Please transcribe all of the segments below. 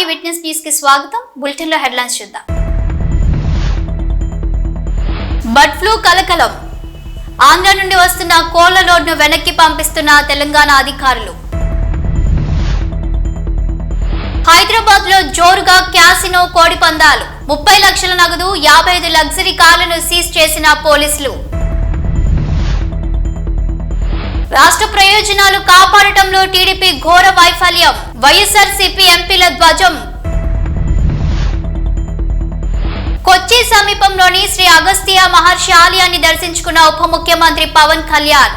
Sai witness news కి స్వాగతం. Bulletin లో హెడ్లైన్స్ చూద్దాం. బర్డ్ ఫ్లూ కలకలం. ఆంధ్ర నుండి వస్తున్న కోళ్ల లోడ్ను వెనక్కి పంపిస్తున్న తెలంగాణ అధికారులు. హైదరాబాద్ లో జోరుగా క్యాసినో కోడి పందాలు. 30 లక్షల నగదు, 55 లగ్జరీ కార్లను సీజ్ చేసిన పోలీసులు. రాష్ట్ర ప్రయోజనాలు కాపాడటంలో టీడీపీ ఘోర వైఫల్యం. వైఎస్ఆర్సీపీ ఎంపీల ధ్వజం. కొచ్చి సమీపంలోని శ్రీ అగస్త్య మహర్షి ఆలయాన్ని దర్శించుకున్న ఉప ముఖ్యమంత్రి పవన్ కళ్యాణ్.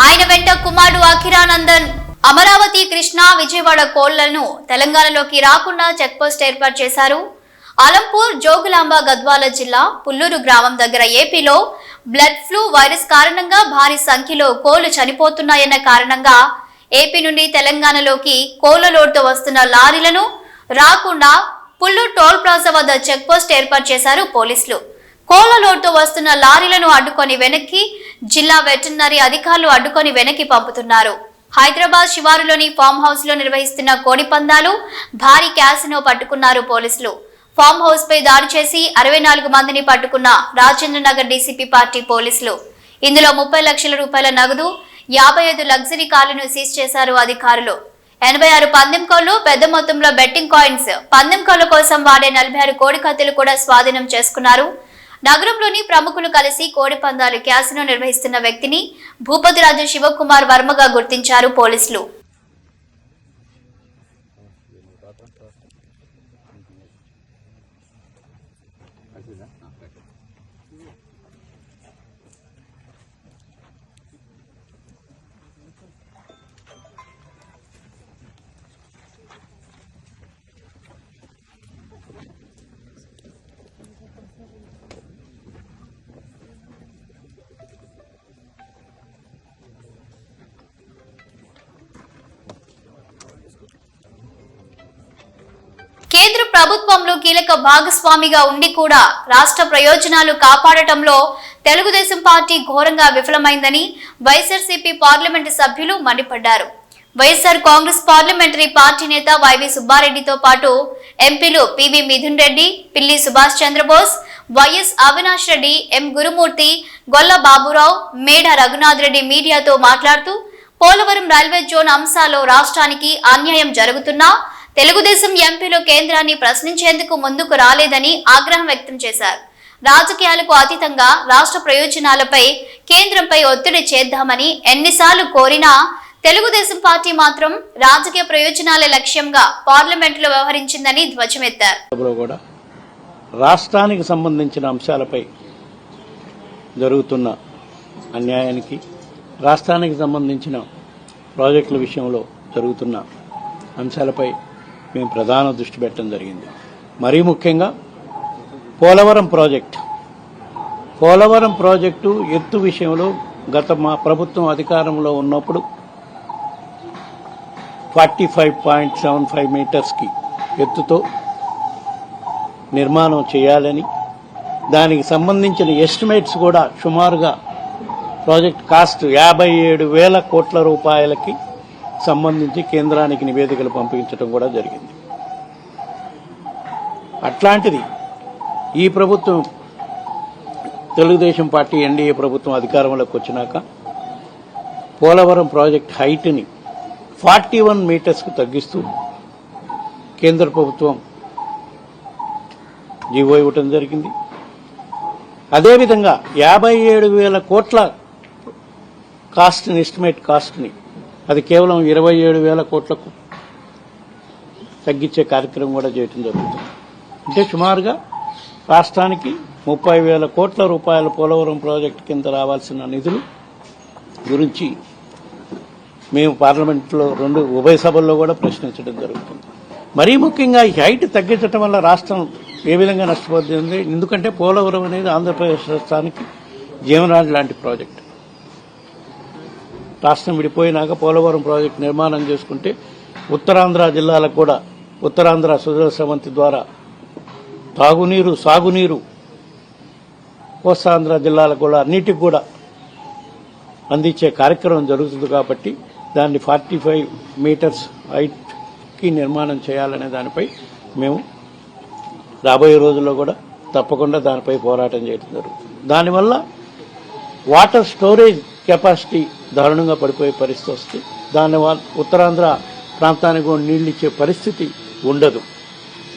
ఆయన వెంట కుమారుడు అఖిరానందన్. అమరావతి, కృష్ణా, విజయవాడ కోళ్లను తెలంగాణలోకి రాకుండా చెక్పోస్ట్ ఏర్పాటు చేశారు. అలంపూర్, జోగులాంబ, గద్వాల జిల్లా పుల్లూరు గ్రామం దగ్గర ఏపీలో బ్లడ్ ఫ్లూ వైరస్ కారణంగా భారీ సంఖ్యలో కోళ్లు చనిపోతున్నాయన్న కారణంగా ఏపీ నుండి తెలంగాణలోకి కోళ్ల లోడ్తో వస్తున్న లారీలను రాకుండా పుల్లూరు టోల్ ప్లాజా వద్ద చెక్పోస్ట్ ఏర్పాటు చేశారు పోలీసులు. కోళ్ల లోడ్తో వస్తున్న లారీలను అడ్డుకొని వెనక్కి జిల్లా వెటర్నరీ అధికారులు అడ్డుకొని వెనక్కి పంపుతున్నారు. హైదరాబాద్ శివారులోని ఫామ్ హౌస్ లో నిర్వహిస్తున్న కోడి పందాలు, భారీ క్యాసినో పట్టుకున్నారు పోలీసులు. ఫామ్ హౌస్ పై దాడి చేసి 64 మందిని పట్టుకున్న రాజేంద్ర నగర్ డీసీపీ పార్టీ పోలీసులు. ఇందులో 30 లక్షల రూపాయల నగదు, 55 లగ్జరీ కార్లను సీజ్ చేశారు అధికారులు. 86 పందెం కోళ్లు, పెద్ద మొత్తంలో బెట్టింగ్ కాయిన్స్, పందెం కోళ్ల కోసం వాడే 46 కోడి కత్తులు కూడా స్వాధీనం చేసుకున్నారు. నగరంలోని ప్రముఖులు కలిసి కోడి పందాలు క్యాసినో నిర్వహిస్తున్న వ్యక్తిని భూపతిరాజు శివకుమార్ వర్మగా గుర్తించారు పోలీసులు. కేంద్ర ప్రభుత్వంలో కీలక భాగస్వామిగా ఉండి కూడా రాష్ట్ర ప్రయోజనాలు కాపాడటంలో తెలుగుదేశం పార్టీ ఘోరంగా విఫలమైందని వైఎస్ఆర్సీపీ పార్లమెంటు సభ్యులు మండిపడ్డారు. వైఎస్ఆర్ కాంగ్రెస్ పార్లమెంటరీ పార్టీ నేత వైవి సుబ్బారెడ్డితో పాటు ఎంపీలు పివి మిథున్ రెడ్డి, పిల్లి సుభాష్ చంద్రబోస్, వైఎస్ అవినాష్ రెడ్డి, ఎం గురుమూర్తి, గొల్ల బాబురావు, మేడ రఘునాథ్ రెడ్డి మీడియాతో మాట్లాడుతూ పోలవరం రైల్వే జోన్ అంశాల్లో రాష్ట్రానికి అన్యాయం జరుగుతున్నా తెలుగుదేశం ఎంపీలు కేంద్రాన్ని ప్రశ్నించేందుకు ముందుకు రాలేదని ఆగ్రహం వ్యక్తం చేశారు. రాజకీయాలకు అతీతంగా రాష్ట్ర ప్రయోజనాలపై కేంద్రంపై ఒత్తిడి చేద్దామని ఎన్నిసార్లు కోరినా తెలుగుదేశం పార్టీ మాత్రం రాజకీయ ప్రయోజనాల లక్ష్యంగా పార్లమెంటులో వ్యవహరించిందని ధ్వజమెత్తారు. రాష్ట్రానికి సంబంధించిన అంశాలపై జరుగుతున్న అన్యాయానికి, రాష్ట్రానికి సంబంధించిన ప్రాజెక్టుల విషయంలో జరుగుతున్న అంశాలపై మేము ప్రధాన దృష్టి పెట్టడం జరిగింది. మరీ ముఖ్యంగా పోలవరం ప్రాజెక్టు ఎత్తు విషయంలో గత మా ప్రభుత్వం అధికారంలో ఉన్నప్పుడు 45.75 మీటర్స్కి ఎత్తుతో నిర్మాణం చేయాలని, దానికి సంబంధించిన ఎస్టిమేట్స్ కూడా సుమారుగా ప్రాజెక్ట్ కాస్ట్ 57,000 కోట్ల రూపాయలకి సంబంధించి కేంద్రానికి నివేదికలు పంపించడం కూడా జరిగింది. అట్లాంటిది ఈ ప్రభుత్వం, తెలుగుదేశం పార్టీ ఎన్డీఏ ప్రభుత్వం అధికారంలోకి వచ్చినాక పోలవరం ప్రాజెక్ట్ హైట్ని 41 మీటర్స్కు తగ్గిస్తూ కేంద్ర ప్రభుత్వం జీవో ఇవ్వటం జరిగింది. అదేవిధంగా 57,000 కోట్ల ఎస్టిమేట్ కాస్ట్ని అది కేవలం 27,000 కోట్లకు తగ్గించే కార్యక్రమం కూడా చేయడం జరుగుతుంది. అంటే సుమారుగా రాష్ట్రానికి 30,000 కోట్ల రూపాయల పోలవరం ప్రాజెక్టు కింద రావాల్సిన నిధులు గురించి మేము పార్లమెంట్లో ఉభయ సభల్లో కూడా ప్రశ్నించడం జరుగుతుంది. మరీ ముఖ్యంగా ఈ హైట్ తగ్గించడం వల్ల రాష్ట్రం ఏ విధంగా నష్టపోతుంది? ఎందుకంటే పోలవరం అనేది ఆంధ్రప్రదేశ్ రాష్ట్రానికి జీవనాడి లాంటి ప్రాజెక్టు. రాష్ట్రం విడిపోయినాక పోలవరం ప్రాజెక్టు నిర్మాణం చేసుకుంటే ఉత్తరాంధ్ర జిల్లాలకు కూడా, ఉత్తరాంధ్ర సుజల స్రవంతి ద్వారా తాగునీరు, సాగునీరు కోస్తాంధ్ర జిల్లాలకు కూడా అన్నిటికి కూడా అందించే కార్యక్రమం జరుగుతుంది. కాబట్టి దాన్ని 45 మీటర్స్ హైట్ ప్రాజెక్ట్కి నిర్మాణం చేయాలనే దానిపై మేము రాబోయే రోజుల్లో కూడా తప్పకుండా దానిపై పోరాటం చేయడం జరుగుతుంది. దానివల్ల వాటర్ స్టోరేజ్ కెపాసిటీ దారుణంగా పడిపోయే పరిస్థితి వస్తుంది. దానివల్ల ఉత్తరాంధ్ర ప్రాంతానికి కూడా నీళ్లు ఇచ్చే పరిస్థితి ఉండదు.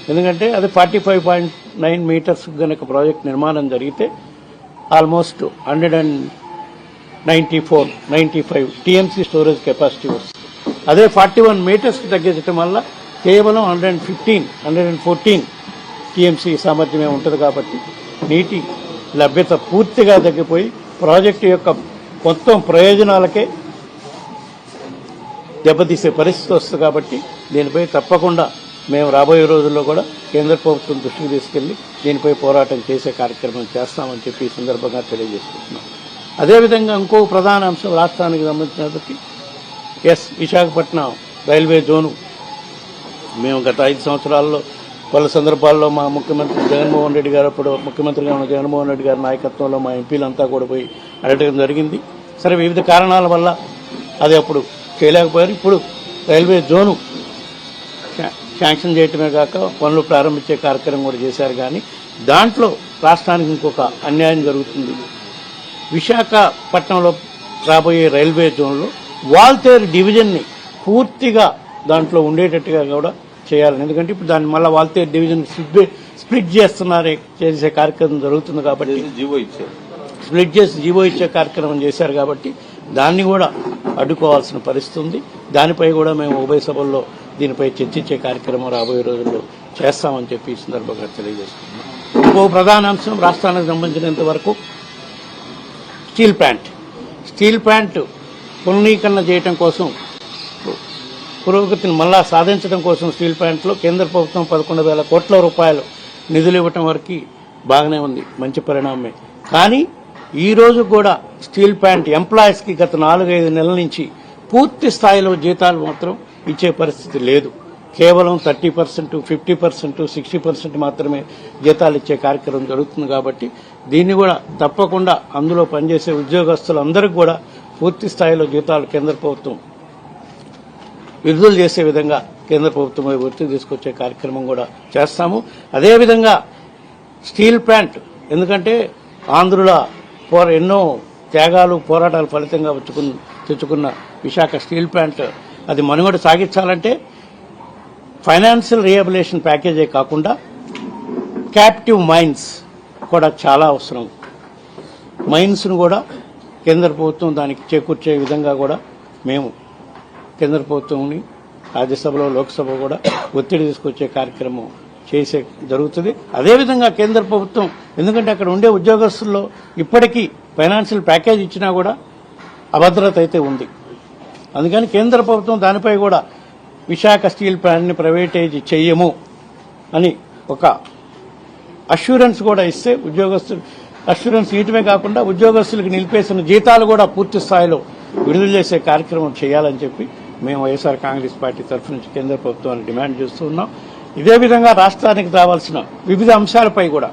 ఎందుకంటే అది 45.9 మీటర్స్ గనక ప్రాజెక్ట్ నిర్మాణం జరిగితే ఆల్మోస్ట్ 195 టీఎంసీ స్టోరేజ్ కెపాసిటీ వస్తుంది. అదే 41 మీటర్స్కి తగ్గించడం వల్ల కేవలం 114 టీఎంసీ సామర్థ్యమే ఉంటుంది. కాబట్టి నీటి లభ్యత పూర్తిగా తగ్గిపోయి ప్రాజెక్టు యొక్క మొత్తం ప్రయోజనాలకే దెబ్బతీసే పరిస్థితి వస్తుంది. కాబట్టి దీనిపై తప్పకుండా మేము రాబోయే రోజుల్లో కూడా కేంద్ర ప్రభుత్వం దృష్టికి తీసుకెళ్లి దీనిపై పోరాటం చేసే కార్యక్రమం చేస్తామని చెప్పి ఈ సందర్భంగా తెలియజేసుకుంటున్నాం. అదేవిధంగా ఇంకో ప్రధాన అంశం రాష్ట్రానికి సంబంధించినప్పటికీ విశాఖపట్నం రైల్వే జోను మేము గత 5 సంవత్సరాల్లో పలు సందర్భాల్లో మా ముఖ్యమంత్రి జగన్మోహన్ రెడ్డి గారు, అప్పుడు ముఖ్యమంత్రిగా ఉన్న జగన్మోహన్ రెడ్డి గారి నాయకత్వంలో మా ఎంపీలంతా కూడా పోయి అడగడం జరిగింది. సరే, వివిధ కారణాల వల్ల అది అప్పుడు చేయలేకపోయారు. ఇప్పుడు రైల్వే జోను శాంక్షన్ చేయటమే కాక పనులు ప్రారంభించే కార్యక్రమం కూడా చేశారు. కానీ దాంట్లో రాష్ట్రానికి ఇంకొక అన్యాయం జరుగుతుంది. విశాఖపట్నంలో రాబోయే రైల్వే జోన్లో వాల్తేరు డివిజన్ని పూర్తిగా దాంట్లో ఉండేటట్టుగా కూడా చేయాలని. ఎందుకంటే ఇప్పుడు దాన్ని మళ్ళీ వాల్తేరు డివిజన్ స్ప్లిట్ చేసే కార్యక్రమం జరుగుతుంది. కాబట్టి స్ప్లిట్ చేసి జీవో ఇచ్చే కార్యక్రమం చేశారు. కాబట్టి దాన్ని కూడా అడ్డుకోవాల్సిన పరిస్థితి ఉంది. దానిపై కూడా మేము ఉభయ సభల్లో దీనిపై చర్చించే కార్యక్రమం రాబోయే రోజుల్లో చేస్తామని చెప్పి ఈ సందర్భంగా తెలియజేస్తున్నాం. ఇంకో ప్రధాన అంశం రాష్ట్రానికి సంబంధించినంత వరకు స్టీల్ ప్లాంట్ పునరీకరణ చేయడం కోసం, పురోగతిని మళ్ళా సాధించడం కోసం స్టీల్ ప్లాంట్లో కేంద్ర ప్రభుత్వం 11,000 కోట్ల రూపాయలు నిధులు ఇవ్వటం వరకు బాగానే ఉంది, మంచి పరిణామమే. కానీ ఈ రోజు కూడా స్టీల్ ప్లాంట్ ఎంప్లాయీస్కి గత 4-5 నెలల నుంచి పూర్తి స్థాయిలో జీతాలు మాత్రం ఇచ్చే పరిస్థితి లేదు. కేవలం 30%, 50%, 60% మాత్రమే జీతాలు ఇచ్చే కార్యక్రమం జరుగుతుంది. కాబట్టి దీన్ని కూడా తప్పకుండా అందులో పనిచేసే ఉద్యోగస్తులందరికీ కూడా పూర్తి స్థాయిలో జీతాలు కేంద్ర ప్రభుత్వం విడుదల చేసే విధంగా కేంద్ర ప్రభుత్వం ఒత్తిడి తీసుకొచ్చే కార్యక్రమం కూడా చేస్తాము. అదేవిధంగా స్టీల్ ప్లాంట్, ఎందుకంటే ఆంధ్రుల ఎన్నో త్యాగాలు పోరాటాల ఫలితంగా తెచ్చుకున్న విశాఖ స్టీల్ ప్లాంట్ అది మనుగడ సాగించాలంటే ఫైనాన్షియల్ రీహాబిలిటేషన్ ప్యాకేజే కాకుండా క్యాప్టివ్ మైన్స్ కూడా చాలా అవసరం. మైన్స్ను కూడా కేంద్ర ప్రభుత్వం దానికి చేకూర్చే విధంగా కూడా మేము కేంద్ర ప్రభుత్వంని రాజ్యసభలో లోక్సభ కూడా ఒత్తిడి తీసుకొచ్చే కార్యక్రమం చేసే జరుగుతుంది. అదేవిధంగా కేంద్ర ప్రభుత్వం, ఎందుకంటే అక్కడ ఉండే ఉద్యోగస్తుల్లో ఇప్పటికీ ఫైనాన్షియల్ ప్యాకేజ్ ఇచ్చినా కూడా అభద్రత అయితే ఉంది. అందుకని కేంద్ర ప్రభుత్వం దానిపై కూడా విశాఖ స్టీల్ ప్లాంట్ని ప్రైవేటైజ్ చెయ్యము అని ఒక అష్యూరెన్స్ కూడా ఇస్తే, ఉద్యోగస్తులు అష్యూరెన్స్ ఇయటమే కాకుండా ఉద్యోగస్తులకు నిలిపేసిన జీతాలు కూడా పూర్తి స్థాయిలో విడుదల చేసే కార్యక్రమం చేయాలని చెప్పి మేము వైఎస్ఆర్ కాంగ్రెస్ పార్టీ తరఫు నుంచి కేంద్ర ప్రభుత్వాన్ని డిమాండ్ చేస్తూ ఉన్నాం. ఇదే విధంగా రాష్ట్రానికి రావాల్సిన వివిధ అంశాలపై కూడా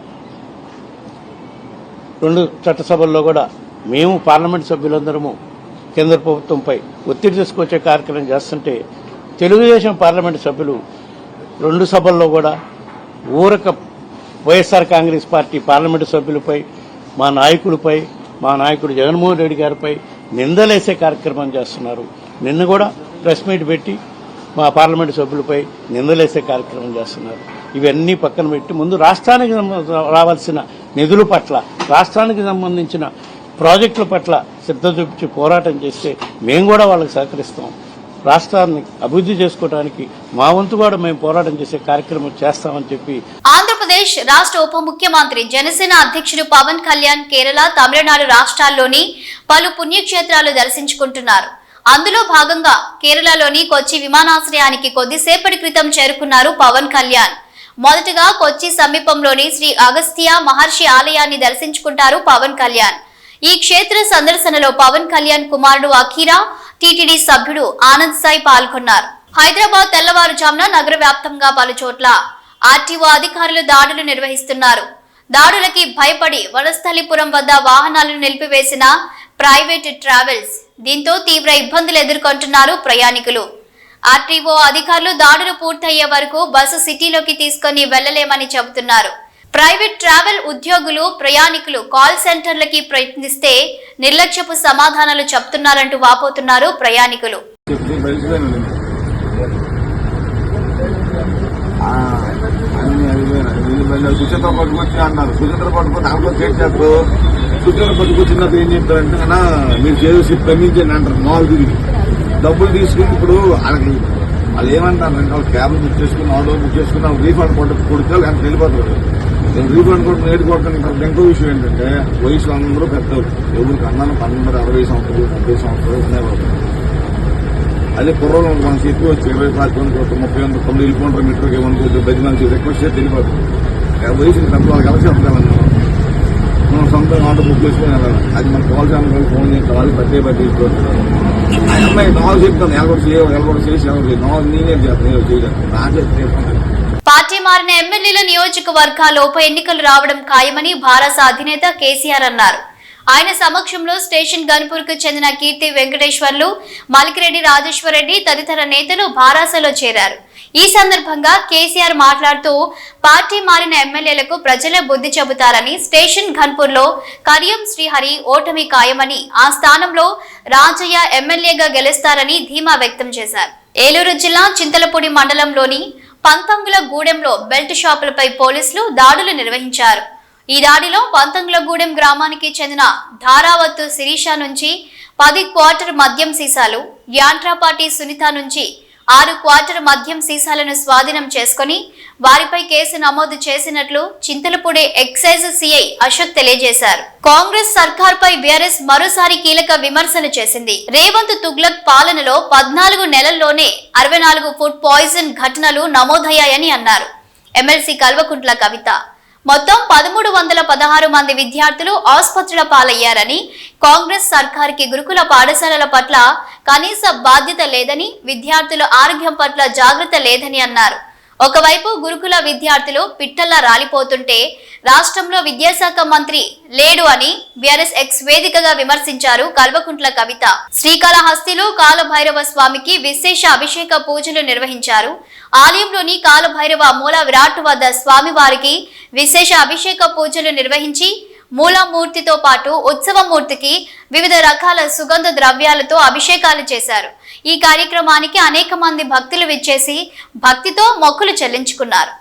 2 చట్టసభల్లో కూడా మేము పార్లమెంట్ సభ్యులందరము కేంద్ర ప్రభుత్వంపై ఒత్తిడి తీసుకొచ్చే కార్యక్రమం చేస్తుంటే, తెలుగుదేశం పార్లమెంటు సభ్యులు 2 సభల్లో కూడా ఊరక వైఎస్ఆర్ కాంగ్రెస్ పార్టీ పార్లమెంటు సభ్యులపై, మా నాయకుడు జగన్మోహన్ రెడ్డి గారిపై నిందలేసే కార్యక్రమం చేస్తున్నారు. నిన్న కూడా ప్రెస్ మీట్ పెట్టి మా పార్లమెంటు సభ్యులపై నిందలేసే కార్యక్రమం చేస్తున్నారు. ఇవన్నీ పక్కన పెట్టి ముందు రాష్ట్రానికి రావాల్సిన నిధుల పట్ల, రాష్ట్రానికి సంబంధించిన ప్రాజెక్టుల పట్ల శ్రద్ధ చూపించి పోరాటం చేస్తే మేము కూడా వాళ్ళకి సహకరిస్తాం. రాష్ట్రాన్ని అభివృద్ధి చేసుకోవడానికి మా వంతు కూడా మేము పోరాటం చేసే కార్యక్రమం చేస్తామని చెప్పి ఆంధ్రప్రదేశ్ రాష్ట్ర ఉప ముఖ్యమంత్రి జనసేన అధ్యక్షుడు పవన్ కళ్యాణ్ కేరళ, తమిళనాడు రాష్ట్రాల్లోని పలు పుణ్యక్షేత్రాలు దర్శించుకుంటున్నారు. అందులో భాగంగా కేరళలోని కొచ్చి విమానాశ్రయానికి కొద్దిసేపటి క్రితం చేరుకున్నారు పవన్ కళ్యాణ్. మొదటగా కొచ్చి సమీపంలోని శ్రీ అగస్త్య మహర్షి ఆలయాన్ని దర్శించుకుంటారు పవన్ కళ్యాణ్. ఈ క్షేత్ర సందర్శనలో పవన్ కళ్యాణ్ కుమారుడు అఖీరా, టీటీడీ సభ్యుడు ఆనంద్ సాయి పాల్గొన్నారు. హైదరాబాద్ తెల్లవారుజామున నగర వ్యాప్తంగా పలు చోట్ల ఆర్టీఓ అధికారులు దాడులు నిర్వహిస్తున్నారు. దాడులకి భయపడి వనస్థలిపురం వద్ద వాహనాలను నిలిపివేసిన ప్రైవేట్ ట్రావెల్స్. దీంతో తీవ్ర ఇబ్బందులు ఎదుర్కొంటున్నారు ప్రయాణికులు. ఆర్టీఓ అధికారులు దాడులు పూర్తయ్యే వరకు బస్సు సిటీలోకి తీసుకొని వెళ్లలేమని చెబుతున్నారు. ప్రైవేట్ ట్రావెల్ ఉద్యోగులు ప్రయాణికులు కాల్ సెంటర్లకి ప్రయత్నిస్తే నిర్లక్ష్యపు సమాధానాలు చెప్తున్నారంటూ వాపోతున్నారు ప్రయాణికులు. సుచిత్ర పట్టుకొచ్చి అన్నారు. సుచిత్ర పట్టుకొని దాంట్లో చేసేస్తారు. సుచిత్ర పట్టుకొచ్చినప్పుడు ఏం చెప్తారంటే అన్నా మీరు చేసి ప్రమించండి అంటారు. మామూలు తిరిగి డబ్బులు తీసుకుని ఇప్పుడు వాళ్ళకి వాళ్ళు ఏమంటారంటే వాళ్ళు క్యాబ్ బుక్ చేసుకుని ఆటో బుక్ చేసుకుని రీఫండ్ కొడితే ఆయన వెళ్ళిపోతారు. రీఫండ్ కొట్టిన నేటి కొట్టడం ఇంకో విషయం ఏంటంటే వయసు అందరూ పెద్దవాళ్ళు. ఎవరికి అన్నాను 12, 60 సంవత్సరాలు 70 సంవత్సరాలు ఉన్నాయి. అదే కుర్రలు మనం చెప్పి వచ్చి 20, 25, 30 తొమ్మిది వెళ్ళిపోంటారు. మీటర్కి ఏమనుకోవచ్చు 10 మంది రిక్వెస్ట్ చేసి వెళ్ళిపోతారు. వయసు పెద్ద వాళ్ళకి ఎలా చెప్పగలను మనం సొంతంగా ఆటో బుక్ చేసుకుని వెళ్ళాలి. అది మన కాల్ ఛానల్ ఫోన్ చేస్తే వాళ్ళు పట్టే తీసుకుంటారు. ఆ అమ్మాయి నాలుగు చెప్తాను ఎలగొడ చేసి నేనే చేయలేదు నాకే చెప్తాను. పార్టీ మారిన ఎమ్మెల్యేల నియోజకవర్గాల్లో ఉప ఎన్నికలు రావడం ఖాయమని భారత అధినేత కేసీఆర్ అన్నారు. ఆయన సమక్షంలో స్టేషన్ గన్పూర్ కు చెందిన కీర్తి వెంకటేశ్వర్లు, మలికిరెడ్డి రాజేశ్వరరెడ్డి తదితర నేతలు భారాసలో చేరారు. ఈ సందర్భంగా కేసీఆర్ మాట్లాడుతూ పార్టీ మారిన ఎమ్మెల్యేలకు ప్రజలే బుద్ధి చెబుతారని, స్టేషన్ ఘన్పూర్ లో కడియం శ్రీహరి ఓటమి ఖాయమని, ఆ స్థానంలో రాజయ్య ఎమ్మెల్యేగా గెలుస్తారని ధీమా వ్యక్తం చేశారు. ఏలూరు జిల్లా చింతలపూడి మండలంలోని పంతంగులగూడెంలో బెల్ట్ షాపులపై పోలీసులు దాడులు నిర్వహించారు. ఈ దాడిలో పంతంగులగూడెం గ్రామానికి చెందిన ధారావత్తు శిరీష నుంచి 10 క్వార్టర్ మద్యం సీసాలు, యాంట్రాపాటి సునీత నుంచి 6 క్వార్టర్ మద్యం సీసాలను స్వాధీనం చేసుకుని వారిపై కేసు నమోదు చేసినట్లు చింతలపూడి ఎక్సైజ్ సిఐ అశోక్ తెలియజేశారు. కాంగ్రెస్ సర్కార్పై బీఆర్ఎస్ మరోసారి కీలక విమర్శలు చేసింది. రేవంత్ తుగ్లక్ పాలనలో 14 నెలల్లోనే 64 ఫుడ్ పాయిజన్ ఘటనలు నమోదయ్యాయని అన్నారు. ఎమ్మెల్సీ కల్వకుంట్ల కవిత మొత్తం 1316 మంది విద్యార్థులు ఆసుపత్రుల పాలయ్యారని, కాంగ్రెస్ సర్కార్కి గురుకుల పాఠశాలల పట్ల కనీస బాధ్యత లేదని, విద్యార్థుల ఆరోగ్యం పట్ల జాగ్రత్త లేదని అన్నారు. ఒకవైపు గురుకుల విద్యార్థులు పిట్టల్లా రాలిపోతుంటే రాష్ట్రంలో విద్యాశాఖ మంత్రి లేడు అని బీఆర్ఎస్ ఎక్స్ వేదికగా విమర్శించారు కల్వకుంట్ల కవిత. శ్రీకాళహస్తిలో కాలభైరవ స్వామికి విశేష అభిషేక పూజలు నిర్వహించారు. ఆలయంలోని కాలభైరవ మూల విరాట్ వద్ద స్వామివారికి విశేష అభిషేక పూజలు నిర్వహించి మూలమూర్తితో పాటు ఉత్సవమూర్తికి వివిధ రకాల సుగంధ ద్రవ్యాలతో అభిషేకాలు చేశారు. ఈ కార్యక్రమానికి అనేక మంది భక్తులు విచ్చేసి భక్తితో మొక్కులు చెల్లించుకున్నారు.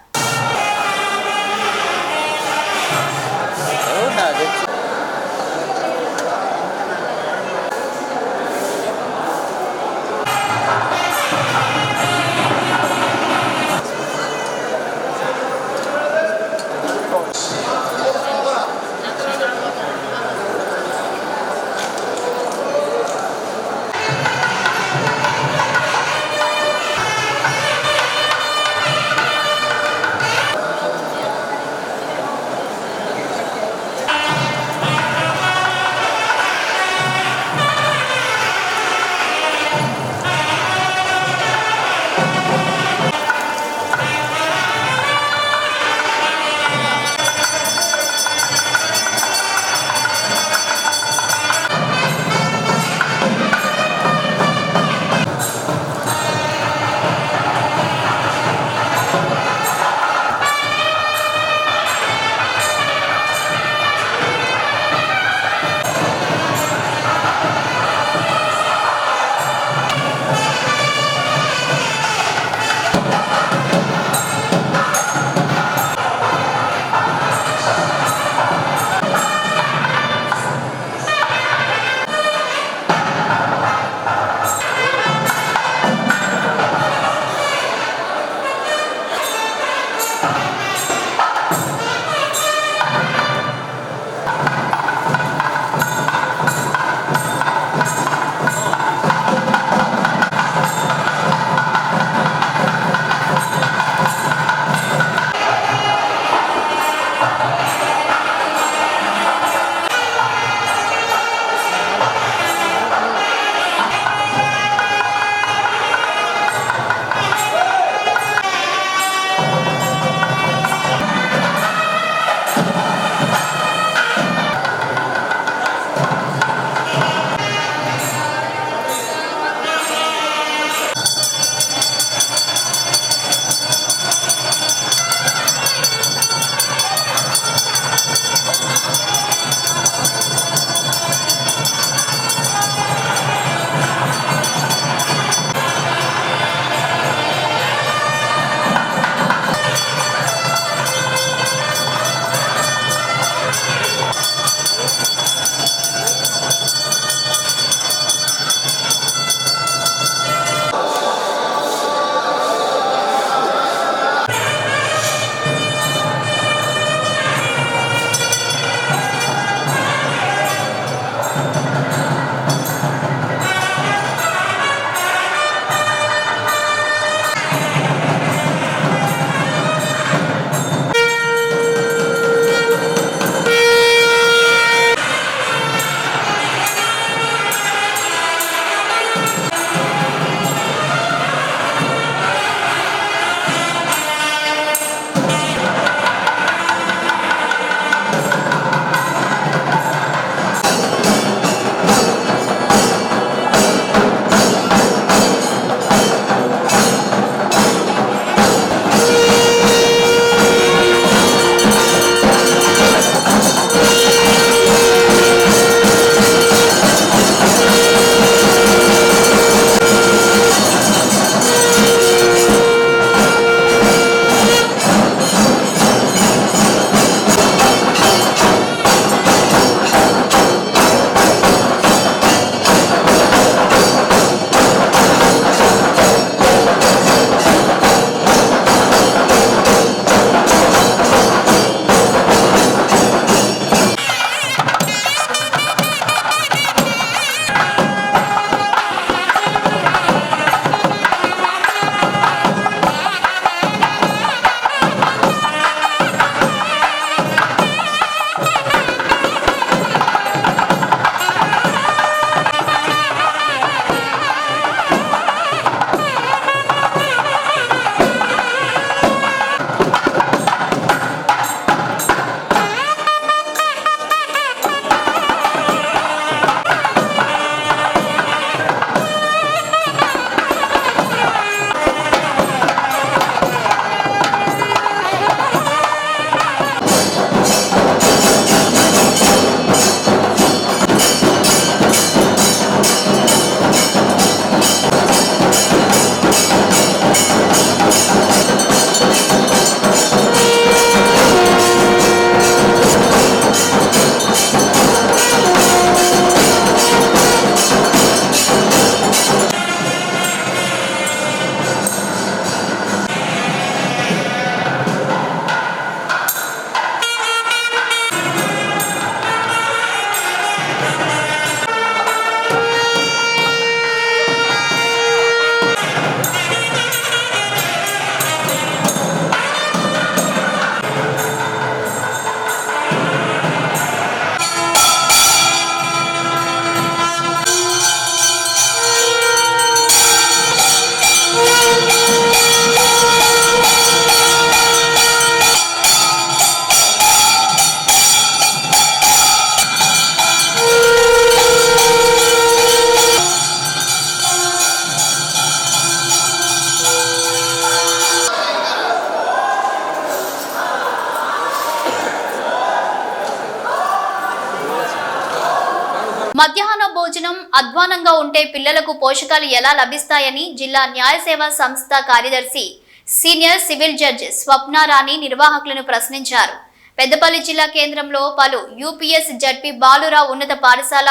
మధ్యాహ్న భోజనం అధ్వానంగా ఉంటే పిల్లలకు పోషకాలు ఎలా లభిస్తాయని జిల్లా న్యాయ సేవా సంస్థ కార్యదర్శి సీనియర్ సివిల్ జడ్జి స్వప్నారాణి నిర్వాహకులను ప్రశ్నించారు. పెద్దపల్లి జిల్లా కేంద్రంలో పలు యూపీఎస్ జడ్పీ బాలురావు ఉన్నత పాఠశాల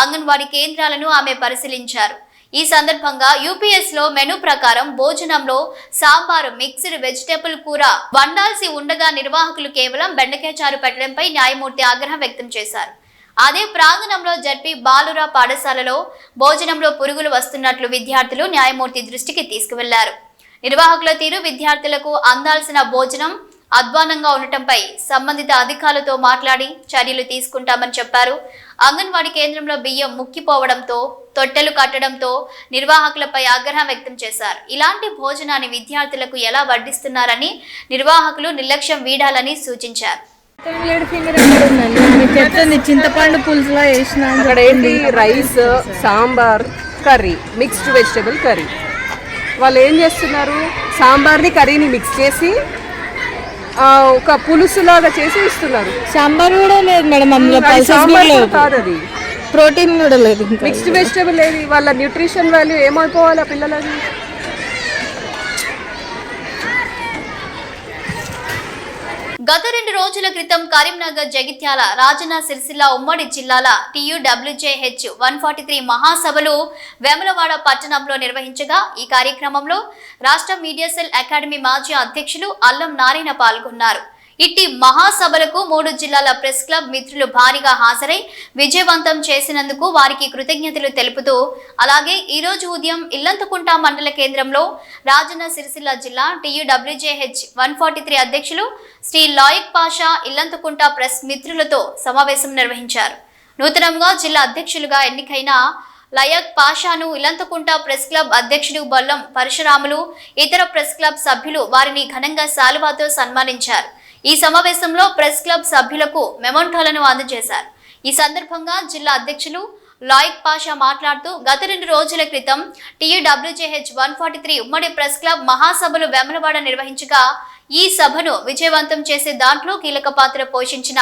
అంగన్వాడీ కేంద్రాలను ఆమె పరిశీలించారు. ఈ సందర్భంగా యూపీఎస్ లో మెనూ ప్రకారం భోజనంలో సాంబారు, మిక్స్డ్ వెజిటేబుల్ కూర వండాల్సి ఉండగా నిర్వాహకులు కేవలం బెండకాయ చారు పెట్టడంపై న్యాయమూర్తి ఆగ్రహం వ్యక్తం చేశారు. అదే ప్రాంగణంలో జడ్పీ బాలురా పాఠశాలలో భోజనంలో పురుగులు వస్తున్నట్లు విద్యార్థులు న్యాయమూర్తి దృష్టికి తీసుకువెళ్లారు. నిర్వాహకుల తీరు, విద్యార్థులకు అందాల్సిన భోజనం అధ్వానంగా ఉండటంపై సంబంధిత అధికారులతో మాట్లాడి చర్యలు తీసుకుంటామని చెప్పారు. అంగన్వాడీ కేంద్రంలో బియ్యం ముక్కిపోవడంతో, తొట్టెలు కట్టడంతో నిర్వాహకులపై ఆగ్రహం వ్యక్తం చేశారు. ఇలాంటి భోజనాన్ని విద్యార్థులకు ఎలా వడ్డిస్తున్నారని నిర్వాహకులు నిర్లక్ష్యం వీడాలని సూచించారు. చింతపండు పులుసులో వేసిన అక్కడ ఏంటి rice, sambar, curry, mixed vegetable curry. వాళ్ళు ఏం చేస్తున్నారు, సాంబార్ని కర్రీని మిక్స్ చేసి ఒక పులుసులాగా చేసి ఇస్తున్నారు. సాంబార్ కూడా లేదు మేడం, అందులో కాదు, అది ప్రోటీన్ కూడా లేదు. మిక్స్డ్ వెజిటేబుల్ ఏది, వాళ్ళ న్యూట్రిషన్ వాల్యూ ఏమైపోవాలి ఆ పిల్లలది. గత 2 రోజుల క్రితం కరీంనగర్, జగిత్యాల, రాజన్న సిరిసిల్ల ఉమ్మడి జిల్లాల TUWJH 143 మహాసభలు వేములవాడ పట్టణంలో నిర్వహించగా ఈ కార్యక్రమంలో రాష్ట్ర మీడియా సెల్ అకాడమీ మాజీ అధ్యక్షులు అల్లం నారాయణ పాల్గొన్నారు. ఇట్టి మహాసభలకు 3 జిల్లాల ప్రెస్ క్లబ్ మిత్రులు భారీగా హాజరై విజయవంతం చేసినందుకు వారికి కృతజ్ఞతలు తెలుపుతూ, అలాగే ఈ రోజు ఉదయం ఇల్లంతకుంట మండల కేంద్రంలో రాజన్న సిరిసిల్ల జిల్లా TUWJH 143 అధ్యక్షులు శ్రీ లాయక్ పాషా ఇల్లంతకుంట ప్రెస్ మిత్రులతో సమావేశం నిర్వహించారు. నూతనంగా జిల్లా అధ్యక్షులుగా ఎన్నికైన లయక్ పాషాను ఇల్లంతకుంట ప్రెస్ క్లబ్ అధ్యక్షుడు బొల్లం పరశురాములు, ఇతర ప్రెస్ క్లబ్ సభ్యులు వారిని ఘనంగా శాలువాతో సన్మానించారు. ఈ సమావేశంలో ప్రెస్ క్లబ్ సభ్యులకు మెమోంటోలను అందజేశారు. ఈ సందర్భంగా జిల్లా అధ్యక్షులు లాయక్ పాషా మాట్లాడుతూ, గత 2 రోజుల క్రితం TUWJH 143 ఉమ్మడి ప్రెస్ క్లబ్ మహాసభలు వేములవాడ నిర్వహించగా ఈ సభను విజయవంతం చేసే దాంట్లో కీలక పాత్ర పోషించిన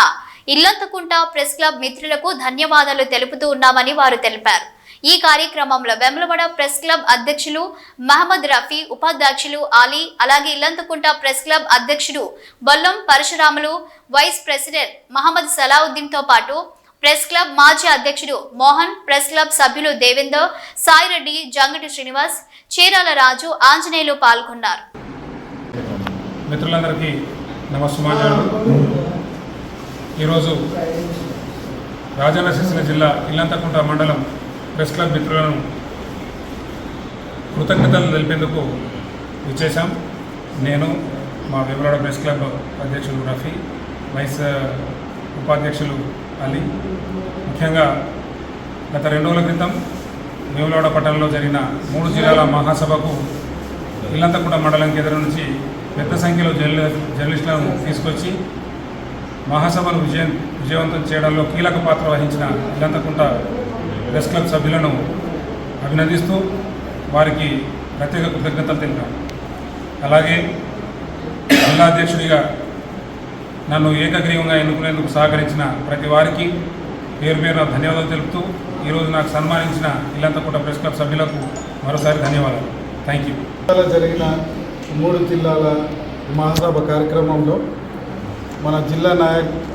ఇల్లంతకుంట ప్రెస్ క్లబ్ మిత్రులకు ధన్యవాదాలు తెలుపుతూ ఉన్నామని వారు తెలిపారు. ఈ కార్యక్రమంలో వేములవాడ ప్రెస్ క్లబ్ అధ్యక్షులు మహమ్మద్ రఫీ, ఉపాధ్యక్షులు ఆలీ, అలాగే ఇల్లంతకుంట ప్రెస్ క్లబ్ అధ్యక్షుడు బొల్లం పరశురాములు, వైస్ ప్రెసిడెంట్ మహమ్మద్ సలావుద్దీన్ తో పాటు ప్రెస్ క్లబ్ మాజీ అధ్యక్షుడు మోహన్, ప్రెస్ క్లబ్ సభ్యులు దేవేందర్, సాయిరెడ్డి, జంగటి శ్రీనివాస్, చీరాల రాజు, ఆంజనేయులు పాల్గొన్నారు. మిత్రులందరికీ నమస్కారాలు. ఈరోజు రాజన్న సిరిసిల్ల జిల్లా ఇల్లంతకుంట మండలం ప్రెస్ క్లబ్ మిత్రులను కృతజ్ఞతలు తెలిపేందుకు విచ్చేశాం. నేను, మా వేములవాడ ప్రెస్ క్లబ్ అధ్యక్షులు రఫీ, వైస్ ఉపాధ్యక్షులు అలీ. ముఖ్యంగా గత 2 రోజుల క్రితం వేములవాడ పట్టణంలో జరిగిన 3 జిల్లాల మహాసభకు ఇల్లంతకుంట మండలం కేంద్రం నుంచి పెద్ద సంఖ్యలో జర్నలిస్టులను తీసుకొచ్చి మహాసభను విజయవంతం చేయడంలో కీలక పాత్ర వహించిన ఇల్లంతకుంట ప్రెస్ క్లబ్ సభ్యులను అభినందిస్తూ వారికి ప్రత్యేక కృతజ్ఞతలు తెలిపాం. అలాగే జిల్లా అధ్యక్షుడిగా నన్ను ఏకగ్రీవంగా ఎన్నుకునేందుకు సహకరించిన ప్రతి వారికి పేరు పేరున ధన్యవాదాలు తెలుపుతూ, ఈరోజు నాకు సన్మానించిన ఇల్లంతకుంట ప్రెస్ క్లబ్ సభ్యులకు మరోసారి ధన్యవాదాలు. Thank you. జరిగిన 3 జిల్లాల మహాసభ కార్యక్రమంలో మన జిల్లా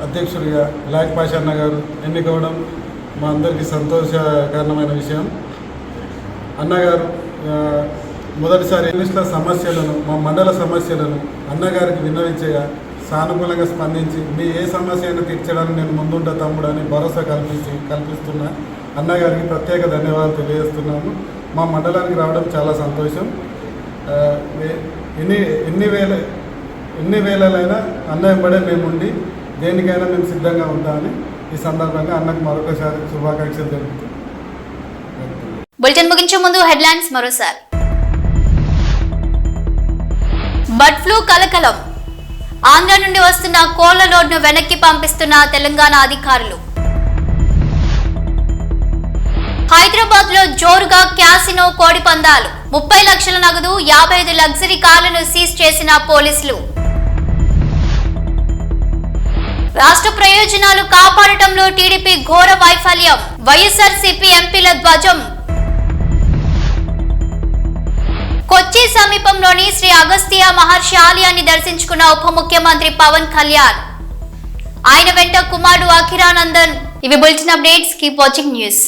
అధ్యక్షుడిగా లాయక్ పాషా అన్న గారు ఎన్నికవడం మా అందరికీ సంతోషకరమైన విషయం. అన్నగారు మొదటిసారి జర్నలిస్టుల సమస్యలను, మా మండల సమస్యలను అన్నగారికి విన్నవించగా సానుకూలంగా స్పందించి మీ ఏ సమస్య అయినా తీర్చడానికి నేను ముందుంటా తమ్ముడు అని భరోసా కల్పిస్తున్నా అన్నగారికి ప్రత్యేక ధన్యవాదాలు తెలియజేస్తున్నాము. మా మండలానికి రావడం చాలా సంతోషం. ఎన్ని వేలైనా అన్న వెంబడే మేముండి దేనికైనా మేము సిద్ధంగా ఉంటామని ఈ సందర్భంగా అన్నకు మరొకసారి శుభాకాంక్షలు తెలుపుతూ బులెటిన్ ముగించే ముందు హెడ్లైన్స్ మరోసారి. బర్డ్ ఫ్లూ కలకలం. ఆంధ్ర నుండి వస్తున్న కోళ్ల లోడ్ను వెనక్కి పంపిస్తున్న తెలంగాణ అధికారులు. హైదరాబాద్ లో జోరుగా క్యాసినో కోడి పందాలు. 30 లక్షల నగదు, 55 లగ్జరీ కార్లను సీజ్ చేసిన పోలీసులు. రాష్ట్ర ప్రయోజనాలు కాపాడటంలో టీడీపీ ఘోర వైఫల్యం. వైఎస్ఆర్సీపీ ఎంపీల ధ్వజం. కొచ్చి సమీపంలోని శ్రీ అగస్త్య మహర్షి ఆలయాన్ని దర్శించుకున్న ఉప ముఖ్యమంత్రి పవన్ కళ్యాణ్. ఆయన వెంట కుమారుడు అఖిరానందన్. ఇవి bulletin updates. Keep watching news.